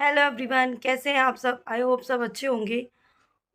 Hello everyone, कैसे हैं आप सब? आई होप सब अच्छे होंगे।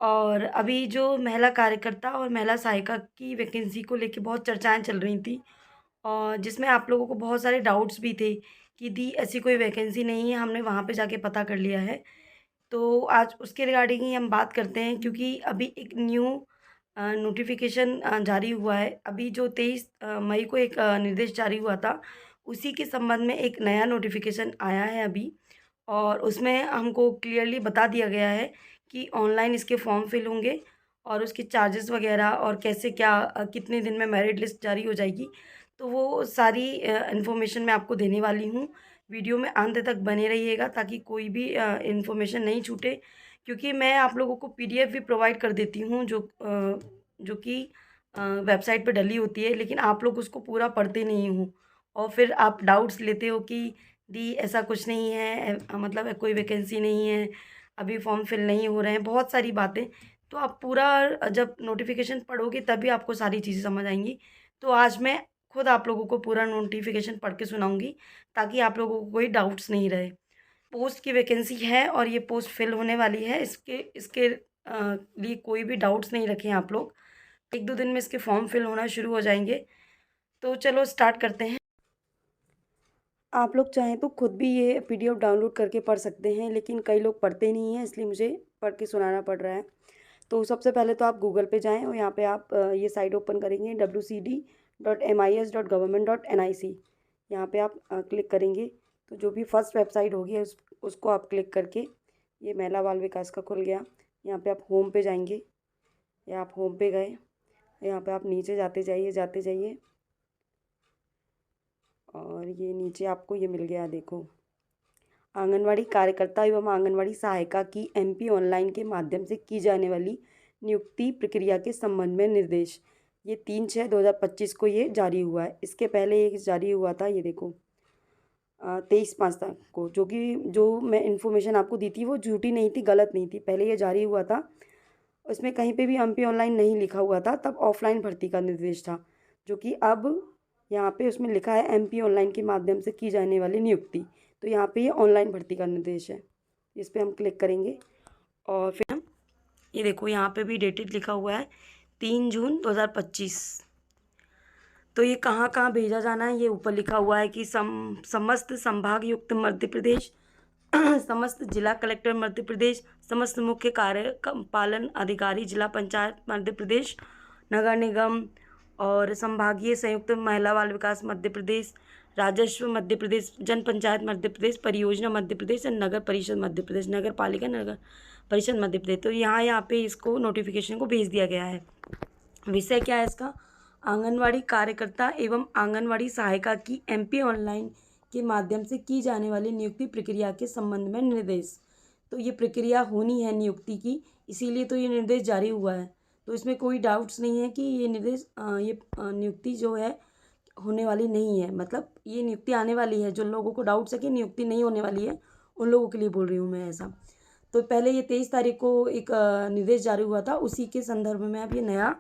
और अभी जो महिला कार्यकर्ता और महिला सहायिका की वैकेंसी को लेके बहुत चर्चाएं चल रही थी, और जिसमें आप लोगों को बहुत सारे डाउट्स भी थे कि दी ऐसी कोई वैकेंसी नहीं है। हमने वहाँ पे जाके पता कर लिया है। तो आज उसके रिगार्डिंग ही हम बात करते हैं, क्योंकि अभी एक न्यू नोटिफिकेशन जारी हुआ है। अभी जो 23 मई को एक निर्देश जारी हुआ था, उसी के संबंध में एक नया नोटिफिकेशन आया है अभी। और उसमें हमको क्लियरली बता दिया गया है कि ऑनलाइन इसके फॉर्म फिल होंगे, और उसके चार्जेस वगैरह और कैसे क्या कितने दिन में मेरिट लिस्ट जारी हो जाएगी। तो वो सारी इन्फॉर्मेशन मैं आपको देने वाली हूँ। वीडियो में अंत तक बने रहिएगा ताकि कोई भी इन्फॉर्मेशन नहीं छूटे, क्योंकि मैं आप लोगों को पीडीएफ भी प्रोवाइड कर देती हूँ जो कि वेबसाइट पे डली होती है, लेकिन आप लोग उसको पूरा पढ़ते नहीं हो। और फिर आप डाउट्स लेते हो कि दी ऐसा कुछ नहीं है, मतलब कोई वैकेंसी नहीं है, अभी फॉर्म फिल नहीं हो रहे हैं, बहुत सारी बातें। तो आप पूरा जब नोटिफिकेशन पढ़ोगे तभी आपको सारी चीज़ें समझ आएंगी। तो आज मैं खुद आप लोगों को पूरा नोटिफिकेशन पढ़ के सुनाऊंगी, ताकि आप लोगों को कोई डाउट्स नहीं रहे। पोस्ट की वैकेंसी है और ये पोस्ट फिल होने वाली है। इसके इसके लिए कोई भी डाउट्स नहीं रखें आप लोग। एक दो दिन में इसके फॉर्म फिल होना शुरू हो जाएंगे। तो चलो स्टार्ट करते हैं। आप लोग चाहें तो खुद भी ये पीडीएफ डाउनलोड करके पढ़ सकते हैं, लेकिन कई लोग पढ़ते नहीं हैं, इसलिए मुझे पढ़ के सुनाना पड़ रहा है। तो सबसे पहले तो आप गूगल पे जाएं और यहाँ पे आप ये साइट ओपन करेंगे wcd.mis.government.nic। यहाँ पे आप क्लिक करेंगे तो जो भी फर्स्ट वेबसाइट होगी उसको आप क्लिक करके, ये महिला बाल विकास का खुल गया। यहाँ पे आप होम पे जाएंगे, या आप होम पे गए, यहाँ पे आप नीचे जाते जाइए और ये नीचे आपको ये मिल गया, देखो, आंगनवाड़ी कार्यकर्ता एवं आंगनवाड़ी सहायिका की एमपी ऑनलाइन के माध्यम से की जाने वाली नियुक्ति प्रक्रिया के संबंध में निर्देश। ये 3/6/2025 को ये जारी हुआ है। इसके पहले एक जारी हुआ था, ये देखो, 23/5 को, जो मैं इन्फॉर्मेशन आपको दी थी वो झूठी नहीं थी, गलत नहीं थी। पहले ये जारी हुआ था, उसमें कहीं पे भी एमपी ऑनलाइन नहीं लिखा हुआ था, तब ऑफलाइन भर्ती का निर्देश था। जो कि अब यहाँ पे उसमें लिखा है एमपी ऑनलाइन के माध्यम से की जाने वाली नियुक्ति। तो यहाँ पे ये ऑनलाइन भर्ती का निर्देश है। इस पर हम क्लिक करेंगे और फिर हम ये देखो, यहाँ पे भी डेटेड लिखा हुआ है 3 जून 2025। तो ये कहाँ कहाँ भेजा जाना है, ये ऊपर लिखा हुआ है कि समस्त संभाग युक्त मध्य प्रदेश, समस्त जिला कलेक्टर मध्य प्रदेश, समस्त मुख्य कार्यपालन अधिकारी जिला पंचायत मध्य प्रदेश, नगर निगम और संभागीय संयुक्त महिला बाल विकास मध्य प्रदेश, राजस्व मध्य प्रदेश, जन पंचायत मध्य प्रदेश, परियोजना मध्य प्रदेश और नगर परिषद मध्य प्रदेश, नगर पालिका नगर परिषद मध्य प्रदेश। तो यहाँ पे इसको नोटिफिकेशन को भेज दिया गया है। विषय क्या है इसका? आंगनवाड़ी कार्यकर्ता एवं आंगनवाड़ी सहायिका की एमपी ऑनलाइन के माध्यम से की जाने वाली नियुक्ति प्रक्रिया के संबंध में निर्देश। तो ये प्रक्रिया होनी है नियुक्ति की, इसीलिए तो ये निर्देश जारी हुआ है। तो इसमें कोई डाउट्स नहीं है कि ये निर्देश नियुक्ति जो है होने वाली नहीं है, मतलब ये नियुक्ति आने वाली है। जो लोगों को डाउट्स है कि नियुक्ति नहीं होने वाली है, उन लोगों के लिए बोल रही हूँ मैं ऐसा। तो पहले ये 23 तारीख को एक निर्देश जारी हुआ था, उसी के संदर्भ में अब ये नया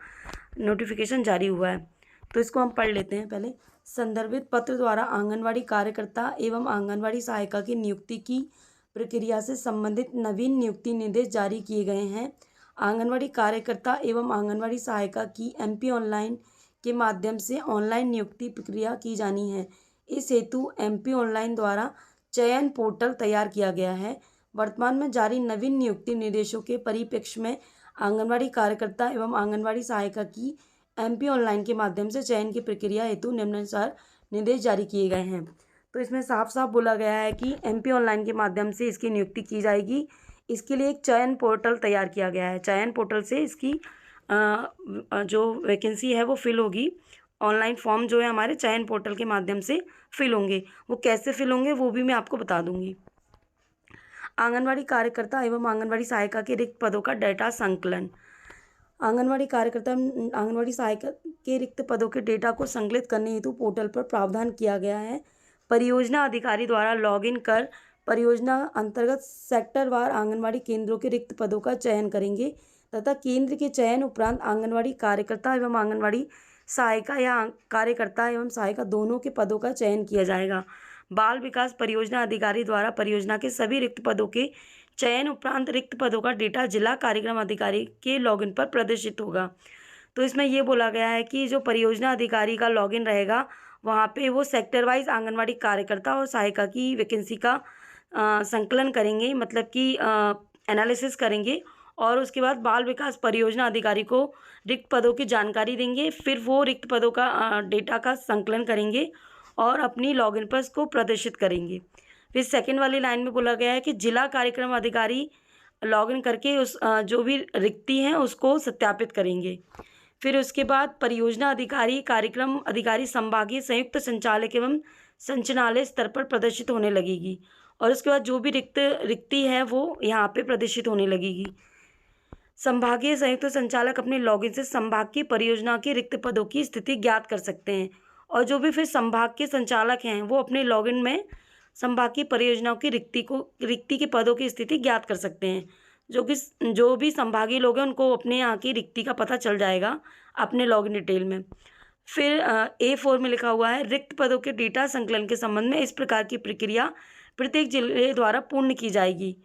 नोटिफिकेशन जारी हुआ है। तो इसको हम पढ़ लेते हैं पहले। संदर्भित पत्र द्वारा आंगनवाड़ी कार्यकर्ता एवं आंगनवाड़ी सहायिका की नियुक्ति की प्रक्रिया से संबंधित नवीन नियुक्ति निर्देश जारी किए गए हैं। आंगनवाड़ी कार्यकर्ता एवं आंगनवाड़ी सहायिका की एमपी ऑनलाइन के माध्यम से ऑनलाइन नियुक्ति प्रक्रिया की जानी है। इस हेतु एमपी ऑनलाइन द्वारा चयन पोर्टल तैयार किया गया है। वर्तमान में जारी नवीन नियुक्ति निर्देशों के परिप्रेक्ष्य में आंगनवाड़ी कार्यकर्ता एवं आंगनवाड़ी सहायिका की एमपी ऑनलाइन के माध्यम से चयन की प्रक्रिया हेतु निम्नानुसार निर्देश जारी किए गए हैं। तो इसमें साफ साफ बोला गया है कि एमपी ऑनलाइन के माध्यम से इसकी नियुक्ति की जाएगी। इसके लिए एक चयन पोर्टल तैयार किया गया है। चयन पोर्टल से इसकी जो वैकेंसी है वो फिल होगी। ऑनलाइन फॉर्म जो है हमारे चयन पोर्टल के माध्यम से फिल होंगे। वो कैसे फिल होंगे वो भी मैं आपको बता दूंगी। आंगनवाड़ी कार्यकर्ता एवं आंगनवाड़ी सहायिका के रिक्त पदों का डेटा संकलन। आंगनवाड़ी कार्यकर्ता आंगनवाड़ी सहायिका के रिक्त पदों के डेटा को संकलित करने हेतु पोर्टल पर प्रावधान किया गया है। परियोजना अधिकारी द्वारा लॉगिन कर परियोजना अंतर्गत सेक्टरवार आंगनवाड़ी केंद्रों के रिक्त पदों का चयन करेंगे तथा केंद्र के चयन उपरांत आंगनवाड़ी कार्यकर्ता एवं आंगनवाड़ी सहायिका या कार्यकर्ता एवं सहायिका दोनों के पदों का चयन किया जाएगा। बाल विकास परियोजना अधिकारी द्वारा परियोजना के सभी रिक्त पदों के चयन उपरांत रिक्त पदों का डेटा जिला कार्यक्रम अधिकारी के लॉगिन पर प्रदर्शित होगा। तो इसमें ये बोला गया है कि जो परियोजना अधिकारी का लॉगिन रहेगा वहाँ पे वो सेक्टर वाइज आंगनवाड़ी कार्यकर्ता और सहायिका की वैकेंसी का संकलन करेंगे, मतलब कि एनालिसिस करेंगे और उसके बाद बाल विकास परियोजना अधिकारी को रिक्त पदों की जानकारी देंगे। फिर वो रिक्त पदों का डेटा का संकलन करेंगे और अपनी लॉगिन पर इसको प्रदर्शित करेंगे। फिर सेकंड वाली लाइन में बोला गया है कि जिला कार्यक्रम अधिकारी लॉगिन करके उस जो भी रिक्ति हैं उसको सत्यापित करेंगे। फिर उसके बाद परियोजना अधिकारी, कार्यक्रम अधिकारी संभागीय संयुक्त संचालक एवं संचालनालय स्तर पर प्रदर्शित होने लगेगी और उसके बाद जो भी रिक्ति है वो यहाँ पे प्रदर्शित होने लगेगी। संभागीय संयुक्त संचालक अपने लॉगिन से संभाग की परियोजना के रिक्त पदों की स्थिति ज्ञात कर सकते हैं और जो भी फिर संभाग के संचालक हैं वो अपने लॉगिन में संभाग की परियोजनाओं की रिक्ति के पदों की स्थिति ज्ञात कर सकते हैं। जो भी संभागीय लोग हैं उनको अपने यहाँ की रिक्ति का पता चल जाएगा अपने लॉगिन डिटेल में। फिर A4 में लिखा हुआ है, रिक्त पदों के डेटा संकलन के संबंध में इस प्रकार की प्रक्रिया प्रत्येक जिले द्वारा पूर्ण की जाएगी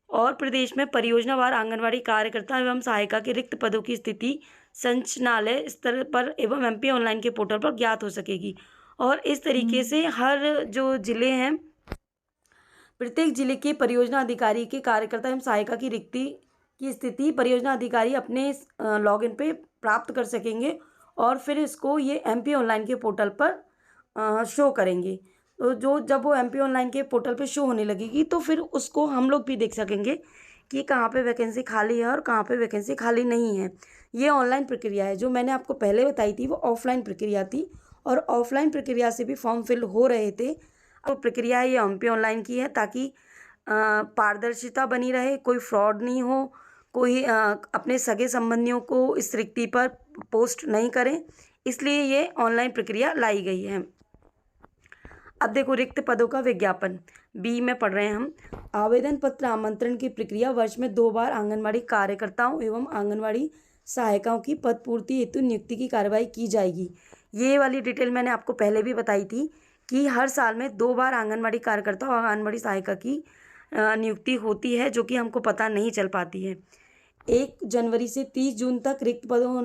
और प्रदेश में परियोजनावार आंगनवाड़ी कार्यकर्ता एवं सहायिका के रिक्त पदों की स्थिति संचालनालय स्तर पर एवं MP ऑनलाइन के पोर्टल पर ज्ञात हो सकेगी। और इस तरीके से हर जो जिले हैं, प्रत्येक जिले के परियोजना अधिकारी के कार्यकर्ता एवं सहायिका की रिक्ति की स्थिति परियोजना अधिकारी अपने लॉगिन पे प्राप्त कर सकेंगे और फिर इसको ये MP ऑनलाइन के पोर्टल पर शो करेंगे। तो जब वो MP ऑनलाइन के पोर्टल पे शो होने लगेगी तो फिर उसको हम लोग भी देख सकेंगे कि कहाँ पे वैकेंसी खाली है और कहाँ पे वैकेंसी खाली नहीं है। ये ऑनलाइन प्रक्रिया है। जो मैंने आपको पहले बताई थी वो ऑफलाइन प्रक्रिया थी और ऑफलाइन प्रक्रिया से भी फॉर्म फिल हो रहे थे। अब प्रक्रिया ये MP ऑनलाइन की है ताकि पारदर्शिता बनी रहे, कोई फ्रॉड नहीं हो, कोई अपने सगे संबंधियों को इस रिक्ति पर पोस्ट नहीं करें, इसलिए ये ऑनलाइन प्रक्रिया लाई गई है। अब देखो रिक्त पदों का विज्ञापन B में पढ़ रहे हैं हम। आवेदन पत्र आमंत्रण की प्रक्रिया वर्ष में 2 बार आंगनवाड़ी कार्यकर्ताओं एवं आंगनवाड़ी सहायिकाओं की पद पूर्ति हेतु नियुक्ति की कार्रवाई की जाएगी। ये वाली डिटेल मैंने आपको पहले भी बताई थी कि हर साल में 2 बार आंगनवाड़ी कार्यकर्ता और आंगनवाड़ी सहायिका की नियुक्ति होती है, जो कि हमको पता नहीं चल पाती है। 1 जनवरी से 30 जून तक रिक्त पदों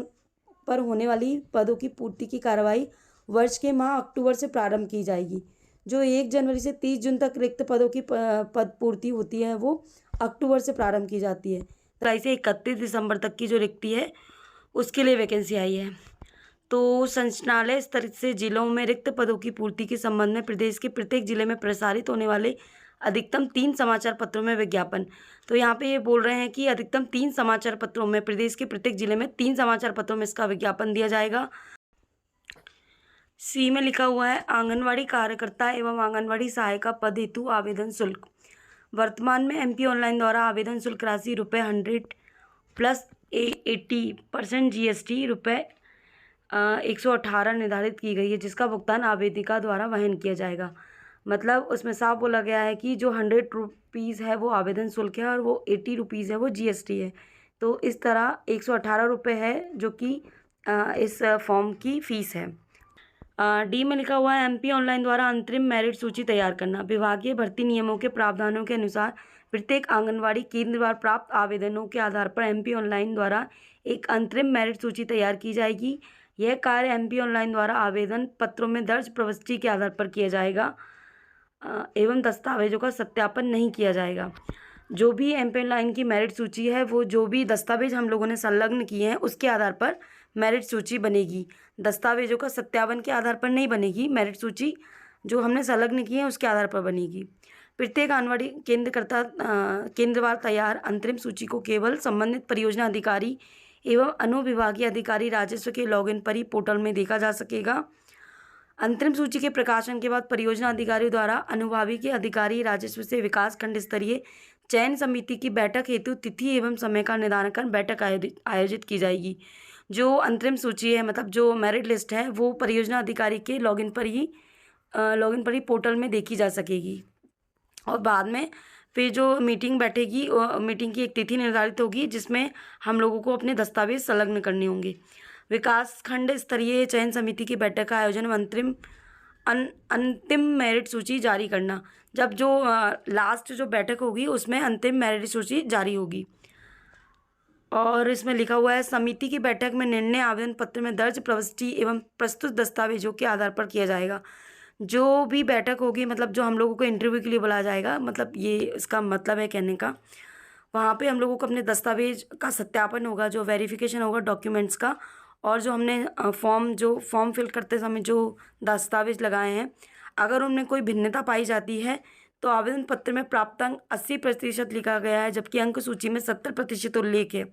पर होने वाली पदों की पूर्ति की कार्रवाई वर्ष के माह अक्टूबर से प्रारंभ की जाएगी। जो 1 जनवरी से 30 जून तक रिक्त पदों की पद पूर्ति होती है वो अक्टूबर से प्रारंभ की जाती है। तो से 31 दिसंबर तक की जो रिक्ति है उसके लिए वैकेंसी आई है। तो संचालनालय स्तर से जिलों में रिक्त पदों की पूर्ति के संबंध में प्रदेश के प्रत्येक जिले में प्रसारित होने वाले अधिकतम 3 समाचार पत्रों में विज्ञापन। तो यहाँ पे ये बोल रहे हैं कि अधिकतम 3 समाचार पत्रों में, प्रदेश के प्रत्येक जिले में 3 समाचार पत्रों में इसका विज्ञापन दिया जाएगा। C में लिखा हुआ है, आंगनवाड़ी कार्यकर्ता एवं आंगनवाड़ी सहायिका पद हेतु आवेदन शुल्क। वर्तमान में MP ऑनलाइन द्वारा आवेदन शुल्क राशि ₹100 प्लस 80% GST ₹118 निर्धारित की गई है, जिसका भुगतान आवेदिका द्वारा वहन किया जाएगा। मतलब उसमें साफ बोला गया है कि जो ₹100 है वो आवेदन शुल्क है और वो ₹80 है वो GST है। तो इस तरह ₹118 है जो कि इस फॉर्म की फ़ीस है। D में लिखा हुआ है, MP ऑनलाइन द्वारा अंतरिम मेरिट सूची तैयार करना। विभागीय भर्ती नियमों के प्रावधानों के अनुसार प्रत्येक आंगनवाड़ी केंद्र द्वारा प्राप्त आवेदनों के आधार पर MP ऑनलाइन द्वारा एक अंतरिम मेरिट सूची तैयार की जाएगी। यह कार्य MP ऑनलाइन द्वारा आवेदन पत्रों में दर्ज प्रविष्टि के आधार पर किया जाएगा एवं दस्तावेजों का सत्यापन नहीं किया जाएगा। जो भी MP ऑनलाइन की मेरिट सूची है वो जो भी दस्तावेज हम लोगों ने संलग्न किए हैं उसके आधार पर मेरिट सूची बनेगी। दस्तावेजों का सत्यापन के आधार पर नहीं बनेगी। मेरिट सूची जो हमने संलग्न की है उसके आधार पर बनेगी। प्रत्येक आंगनवाड़ी केंद्रवार तैयार अंतरिम सूची को केवल संबंधित परियोजना अधिकारी एवं अनुविभागीय अधिकारी राजस्व के लॉगिन पर ही पोर्टल में देखा जा सकेगा। अंतरिम सूची के प्रकाशन के बाद परियोजना अधिकारी द्वारा अनुविभागीय अधिकारी राजस्व से विकास खंड स्तरीय चयन समिति की बैठक हेतु तिथि एवं समय का निर्धारण कर बैठक आयोजित की जाएगी। जो अंतरिम सूची है, मतलब जो मेरिट लिस्ट है, वो परियोजना अधिकारी के लॉगिन पर ही पोर्टल में देखी जा सकेगी। और बाद में फिर जो मीटिंग बैठेगी, मीटिंग की एक तिथि निर्धारित होगी जिसमें हम लोगों को अपने दस्तावेज संलग्न करने होंगे। विकास खंड स्तरीय चयन समिति की बैठक का आयोजन अंतरिम अंतिम मेरिट सूची जारी करना। जब जो लास्ट जो बैठक होगी उसमें अंतिम मेरिट सूची जारी होगी। और इसमें लिखा हुआ है, समिति की बैठक में निर्णय आवेदन पत्र में दर्ज प्रविष्टि एवं प्रस्तुत दस्तावेजों के आधार पर किया जाएगा। जो भी बैठक होगी, मतलब जो हम लोगों को इंटरव्यू के लिए बुलाया जाएगा, मतलब ये इसका मतलब है कहने का, वहाँ पे हम लोगों को अपने दस्तावेज का सत्यापन होगा, जो वेरिफिकेशन होगा डॉक्यूमेंट्स का, और जो हमने फॉर्म फिल करते समय जो दस्तावेज लगाए हैं, अगर उनमें कोई भिन्नता पाई जाती है तो आवेदन पत्र में प्राप्त अंक 80% लिखा गया है, जबकि अंक सूची में 70% उल्लेख है।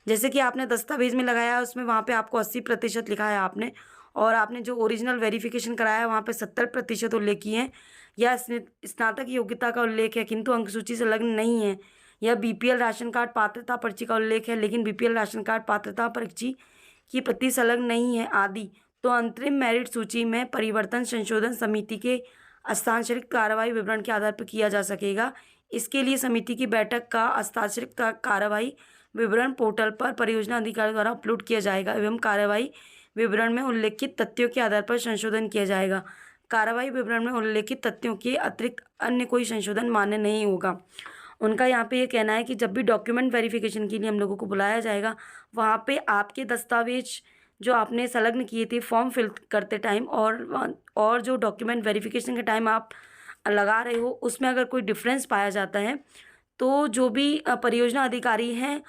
जैसे कि आपने दस्तावेज में लगाया है उसमें वहाँ पे आपको 80% लिखा है आपने, और आपने जो ओरिजिनल वेरिफिकेशन कराया है वहाँ पे 70% उल्लेख किए हैं, या स्नातक योग्यता का उल्लेख है किंतु अंक सूची से संलग्न नहीं है, या बीपीएल राशन कार्ड पात्रता पर्ची का उल्लेख है लेकिन बीपीएल राशन कार्ड पात्रता पर्ची की प्रति संलग्न नहीं है आदि, तो अंतरिम मेरिट सूची में परिवर्तन संशोधन समिति के हस्ताक्षरित कार्रवाई विवरण के आधार पर किया जा सकेगा। इसके लिए समिति की बैठक का हस्ताक्षरित कार्रवाई विवरण पोर्टल पर परियोजना अधिकारी द्वारा अपलोड किया जाएगा एवं कार्रवाई विवरण में उल्लेखित तथ्यों के आधार पर संशोधन किया जाएगा। कार्रवाई विवरण में उल्लेखित तथ्यों के अतिरिक्त अन्य कोई संशोधन मान्य नहीं होगा। उनका यहाँ पे ये कहना है कि जब भी डॉक्यूमेंट वेरिफिकेशन के लिए हम लोगों को बुलाया जाएगा, वहाँ पे आपके दस्तावेज जो आपने संलग्न किए थे फॉर्म फिल करते टाइम और जो डॉक्यूमेंट वेरिफिकेशन के टाइम आप लगा रहे हो, उसमें अगर कोई डिफरेंस पाया जाता है तो जो भी परियोजना अधिकारी हैं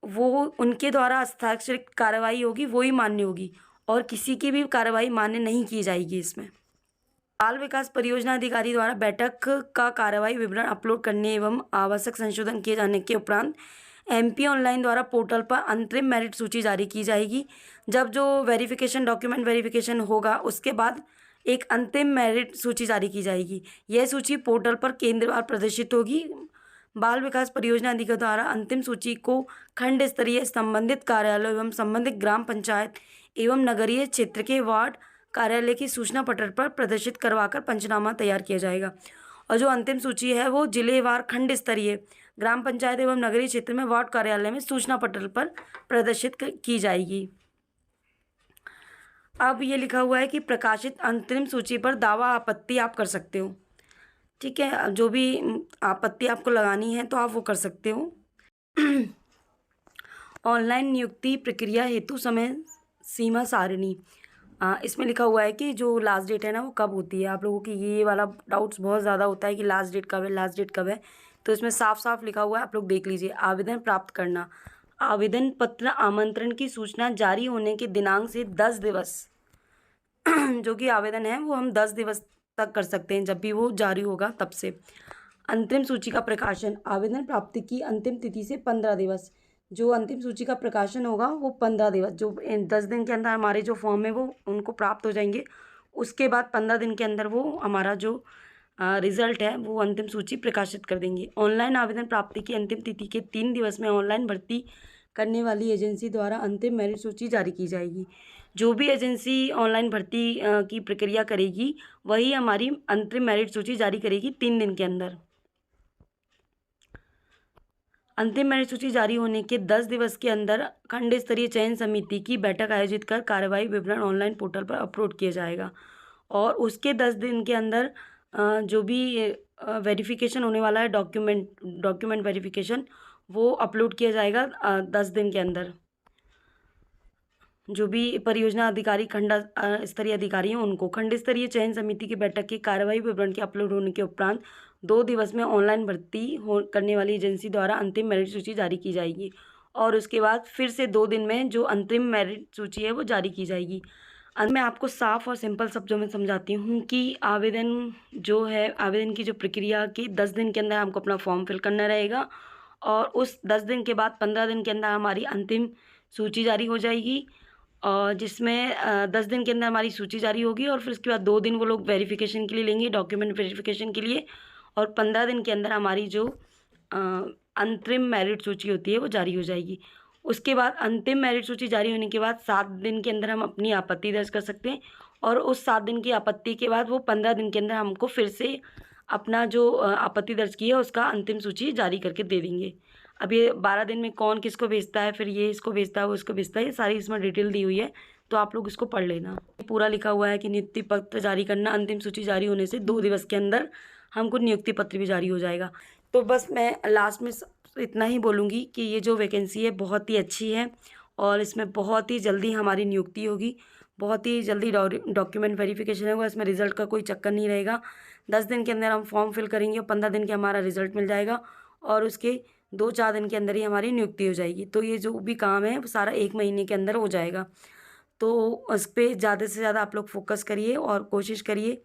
वो उनके द्वारा हस्ताक्षरित कार्रवाई होगी वही मान्य होगी, और किसी की भी कार्रवाई मान्य नहीं की जाएगी। इसमें बाल विकास परियोजना अधिकारी द्वारा बैठक का कार्रवाई विवरण अपलोड करने एवं आवश्यक संशोधन किए जाने के उपरांत एमपी ऑनलाइन द्वारा पोर्टल पर अंतरिम मेरिट सूची जारी की जाएगी। जब जो वेरिफिकेशन डॉक्यूमेंट वेरिफिकेशन होगा उसके बाद एक अंतिम मेरिट सूची जारी की जाएगी। यह सूची पोर्टल पर केंद्रवार प्रदर्शित होगी। बाल विकास परियोजना अधिकारी द्वारा अंतिम सूची को खंड स्तरीय संबंधित कार्यालय एवं संबंधित ग्राम पंचायत एवं नगरीय क्षेत्र के वार्ड कार्यालय की सूचना पटल पर प्रदर्शित करवाकर पंचनामा तैयार किया जाएगा। और जो अंतिम सूची है वो जिलेवार खंड स्तरीय ग्राम पंचायत एवं नगरीय क्षेत्र में वार्ड कार्यालय में सूचना पटल पर प्रदर्शित की जाएगी। अब ये लिखा हुआ है कि प्रकाशित अंतरिम सूची पर दावा आपत्ति आप कर सकते हो। ठीक है, जो भी आपत्ति आपको लगानी है तो आप वो कर सकते हो। ऑनलाइन नियुक्ति प्रक्रिया हेतु समय सीमा सारणी, इसमें लिखा हुआ है कि जो लास्ट डेट है ना वो कब होती है। आप लोगों की ये वाला डाउट्स बहुत ज़्यादा होता है कि लास्ट डेट कब है, लास्ट डेट कब है, तो इसमें साफ साफ लिखा हुआ है, आप लोग देख लीजिए। आवेदन प्राप्त करना, आवेदन पत्र आमंत्रण की सूचना जारी होने के दिनांक से 10 दिवस जो कि आवेदन है वो हम 10 दिवस तक कर सकते हैं, जब भी वो जारी होगा तब से। अंतिम सूची का प्रकाशन, आवेदन प्राप्ति की अंतिम तिथि से 15 दिवस, जो अंतिम सूची का प्रकाशन होगा वो 15 दिवस, जो 10 दिन के अंदर हमारे जो फॉर्म है वो उनको प्राप्त हो जाएंगे, उसके बाद 15 दिन के अंदर वो हमारा जो रिजल्ट है वो अंतिम सूची प्रकाशित कर देंगे। ऑनलाइन आवेदन प्राप्ति की अंतिम तिथि के 3 दिवस में ऑनलाइन भर्ती करने वाली एजेंसी द्वारा अंतिम मेरिट सूची जारी की जाएगी। जो भी एजेंसी ऑनलाइन भर्ती की प्रक्रिया करेगी वही हमारी अंतिम मेरिट सूची जारी करेगी 3 दिन के अंदर। अंतिम मेरिट सूची जारी होने के 10 दिवस के अंदर खंड स्तरीय चयन समिति की बैठक आयोजित कर कार्रवाई विवरण ऑनलाइन पोर्टल पर अपलोड किया जाएगा, और उसके 10 दिन के अंदर जो भी वेरिफिकेशन होने वाला है डॉक्यूमेंट वेरिफिकेशन वो अपलोड किया जाएगा 10 दिन के अंदर। जो भी परियोजना अधिकारी खंड स्तरीय अधिकारी हैं उनको खंड स्तरीय चयन समिति की बैठक की कार्रवाई विवरण के अपलोड होने के उपरांत 2 दिवस में ऑनलाइन भर्ती करने वाली एजेंसी द्वारा अंतिम मेरिट सूची जारी की जाएगी, और उसके बाद फिर से 2 दिन में जो अंतिम मेरिट सूची है वो जारी की जाएगी। अंत में आपको साफ और सिंपल शब्दों में समझाती हूँ कि आवेदन जो है, आवेदन की जो प्रक्रिया की 10 दिन के अंदर हमको अपना फॉर्म फिल करना रहेगा, और उस 10 दिन के बाद 15 दिन के अंदर हमारी अंतिम सूची जारी हो जाएगी, और जिसमें 10 दिन के अंदर हमारी सूची जारी होगी, और फिर उसके बाद 2 दिन वो लोग वेरिफिकेशन के लिए लेंगे, डॉक्यूमेंट वेरिफिकेशन के लिए, और 15 दिन के अंदर हमारी जो अंतरिम मेरिट सूची होती है वो जारी हो जाएगी। उसके बाद अंतिम मेरिट सूची जारी होने के बाद 7 दिन के अंदर हम अपनी आपत्ति दर्ज कर सकते हैं, और उस 7 दिन की आपत्ति के बाद वो 15 दिन के अंदर हमको फिर से अपना जो आपत्ति दर्ज की है उसका अंतिम सूची जारी करके दे देंगे। अब ये 12 दिन में कौन किसको भेजता है, फिर ये इसको भेजता है वो इसको भेजता है, ये सारी इसमें डिटेल दी हुई है, तो आप लोग इसको पढ़ लेना। पूरा लिखा हुआ है कि नियुक्ति पत्र जारी करना, अंतिम सूची जारी होने से 2 दिवस के अंदर हमको नियुक्ति पत्र भी जारी हो जाएगा। तो बस मैं लास्ट में इतना ही बोलूँगी कि ये जो वैकेंसी है बहुत ही अच्छी है और इसमें बहुत ही जल्दी हमारी नियुक्ति होगी, बहुत ही जल्दी डॉक्यूमेंट वेरिफिकेशन होगा, इसमें रिजल्ट का कोई चक्कर नहीं रहेगा। 10 दिन के अंदर हम फॉर्म फिल करेंगे और 15 दिन के हमारा रिजल्ट मिल जाएगा और उसके 2-4 दिन के अंदर ही हमारी नियुक्ति हो जाएगी। तो ये जो भी काम है वो सारा 1 महीने के अंदर हो जाएगा। तो उस पे ज़्यादा से ज़्यादा आप लोग फोकस करिए और कोशिश करिए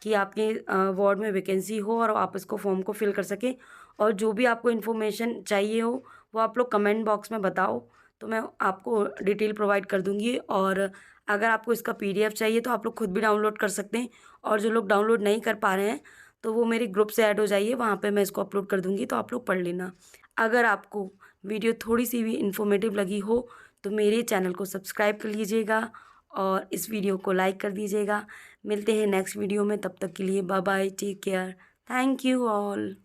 कि आपके वार्ड में वैकेंसी हो और आप इसको फॉर्म को फिल कर सकें। और जो भी आपको इन्फॉर्मेशन चाहिए हो वो आप लोग कमेंट बॉक्स में बताओ, तो मैं आपको डिटेल प्रोवाइड कर दूँगी। और अगर आपको इसका PDF चाहिए तो आप लोग खुद भी डाउनलोड कर सकते हैं, और जो लोग डाउनलोड नहीं कर पा रहे हैं तो वो मेरे ग्रुप से ऐड हो जाइए, वहाँ पे मैं इसको अपलोड कर दूँगी, तो आप लोग पढ़ लेना। अगर आपको वीडियो थोड़ी सी भी इन्फॉर्मेटिव लगी हो तो मेरे चैनल को सब्सक्राइब कर लीजिएगा और इस वीडियो को लाइक कर दीजिएगा। मिलते हैं नेक्स्ट वीडियो में, तब तक के लिए bye bye, take care, thank you all.